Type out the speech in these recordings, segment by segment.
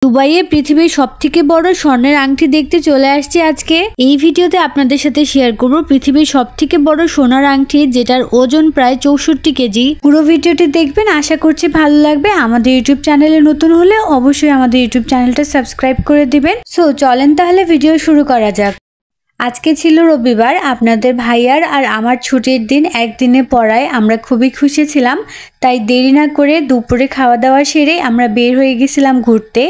দুবাইয়ে পৃথিবীর সবথেকে বড় স্বর্ণের আংটি দেখতে চলে আসছি আজকে। এই ভিডিওতে আপনাদের সাথে শেয়ার করব পৃথিবীর সবথেকে বড় সোনার আংটি, যেটার ওজন প্রায় 64 কেজি। পুরো ভিডিওটি দেখবেন, আশা করছি ভালো লাগবে। আমাদের ইউটিউব চ্যানেলে নতুন হলে অবশ্যই আমাদের ইউটিউব চ্যানেলটা সাবস্ক্রাইব করে দিবেন। সো চলেন তাহলে ভিডিও শুরু করা যাক। আজকে ছিল রবিবার, আপনাদের ভাইয়ার আর আমার ছুটির দিন। একদিনে পড়ায় আমরা খুবই খুশি ছিলাম, তাই দেরি না করে দুপুরে খাওয়া দাওয়া সেরে আমরা বের হয়ে গেছিলাম ঘুরতে।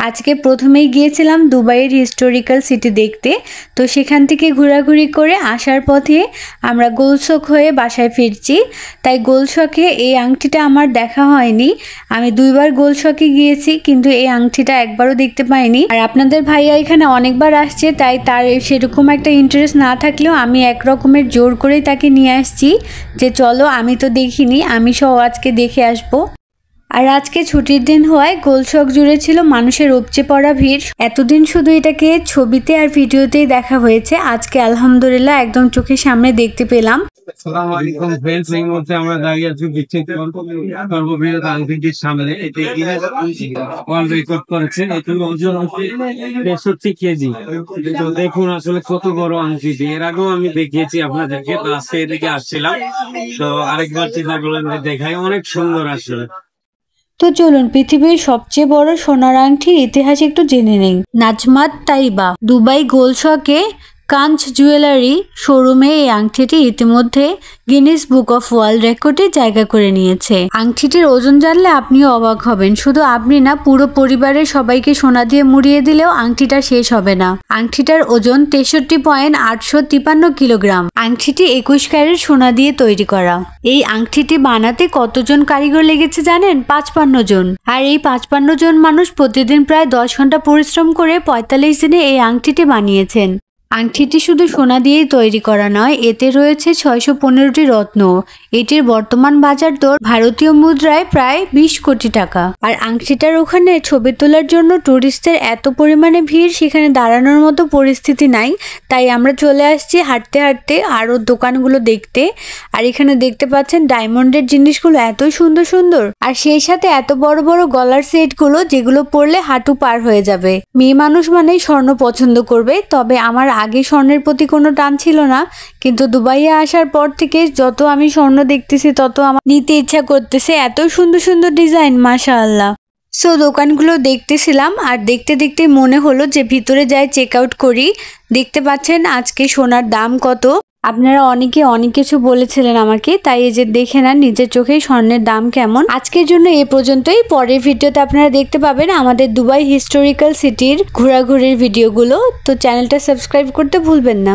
আজকে প্রথমেই গিয়েছিলাম দুবাইয়ের হিস্টোরিক্যাল সিটি দেখতে। তো সেখান থেকে ঘোরাঘুরি করে আসার পথে আমরা গোলচক হয়ে বাসায় ফিরছি। তাই গোলচকে এই আংটিটা আমার দেখা হয়নি। আমি 2বার গোলচকে গিয়েছি, কিন্তু এই আংটিটা একবারও দেখতে পাইনি। আর আপনাদের ভাইয়া এখানে অনেকবার আসছে, তাই তার সেরকম একটা ইন্টারেস্ট না থাকলেও আমি এক রকমের জোর করেই তাকে নিয়ে আসছি যে চলো, আমি তো দেখিনি, আমি সহ আজকে দেখে আসবো। আর আজকে ছুটির দিন হওয়ায় গোলচক জুড়ে ছিল মানুষের উপচে পড়া ভিড়। এতদিন শুধু এটাকে ছবিতে আর ভিডিওতেই দেখা হয়েছে, আজকে আলহামদুলিল্লাহ একদম চোখের সামনে দেখতে পেলাম। আসসালামু আলাইকুম फ्रेंड्स, এই মুহূর্তে আমরা দাঁড়িয়ে আছি সর্ববৃহৎ আংটিটির সামনে। এটি গিনেস ওয়ার্ল্ড রেকর্ড করেছে। এটির ওজন হচ্ছে 63 কেজি। তো দেখুন আসলে কত বড় আংটিটি। এর আগেও আমি দেখিয়েছি আপনাদেরকে, তো আজকে এদিকে আসছিলাম, তো আরেকবার চিন্তাগুলো দেখাই। অনেক সুন্দর আসলে। তো চলুন পৃথিবীর সবচেয়ে বড় সোনার আংটির ইতিহাস একটু জেনে নেই। নাজমাত তাইবা দুবাই গোলচকে কাঞ্চ জুয়েলারি শোরুমে এই আংটিটি ইতিমধ্যে গিনেস বুক অফ ওয়ার্ল্ড রেকর্ডে জায়গা করে নিয়েছে। আংটিটির ওজন জানলে আপনিও অবাক হবেন। শুধু আপনি না, পুরো পরিবারের সবাইকে সোনা দিয়ে মুড়িয়ে দিলেও আংটিটা শেষ হবে না। আংটিটার ওজন 63.853 কিলোগ্রাম। আংটিটি 21 ক্যারেট সোনা দিয়ে তৈরি করা। এই আংটিটি বানাতে কতজন কারিগর লেগেছে জানেন? 55 জন। আর এই 55 জন মানুষ প্রতিদিন প্রায় 10 ঘন্টা পরিশ্রম করে 45 দিনে এই আংটিটি বানিয়েছেন। আংটিটি শুধু সোনা দিয়েই তৈরি করা নয়, এতে রয়েছে 615টি রত্ন। এটির বর্তমান বাজার দর ভারতীয় মুদ্রায় প্রায় 20 কোটি টাকা। আর আংটিটার ওখানে ছবি তোলার জন্য টুরিস্টদের এত পরিমাণে ভিড়, সেখানে দাঁড়ানোর মতো পরিস্থিতি নাই। তাই আমরা চলে আসছি হাঁটতে হাঁটতে আরও দোকানগুলো দেখতে। আর এখানে দেখতে পাচ্ছেন ডায়মন্ডের জিনিসগুলো এত সুন্দর সুন্দর, আর সেই সাথে এত বড় বড় গলার সেটগুলো, যেগুলো পরলে হাঁটু পার হয়ে যাবে। মেয়ে মানুষ মানেই স্বর্ণ পছন্দ করবে, তবে আমার আগে স্বর্ণের প্রতি কোনো টান ছিল না, কিন্তু দুবাইয়ে আসার পর থেকে যত আমি স্বর্ণ দেখতেছি তত আমার নিতে ইচ্ছা করতেছে। এত সুন্দর সুন্দর ডিজাইন, মাশাআল্লাহ। সো দোকানগুলো দেখতেছিলাম, আর দেখতে দেখতে মনে হলো যে ভিতরে যাই, চেক আউট করি। দেখতে পাচ্ছেন আজকে সোনার দাম কত। আপনারা অনেকে অনেক কিছু বলেছিলেন আমাকে, তাই এই যে দেখে নেন নিজের চোখেই স্বর্ণের দাম কেমন। আজকের জন্য এ পর্যন্তই। পরের ভিডিওতে আপনারা দেখতে পাবেন আমাদের দুবাই হিস্টোরিক্যাল সিটির ঘোরাঘুরির ভিডিওগুলো। তো চ্যানেলটা সাবস্ক্রাইব করতে ভুলবেন না।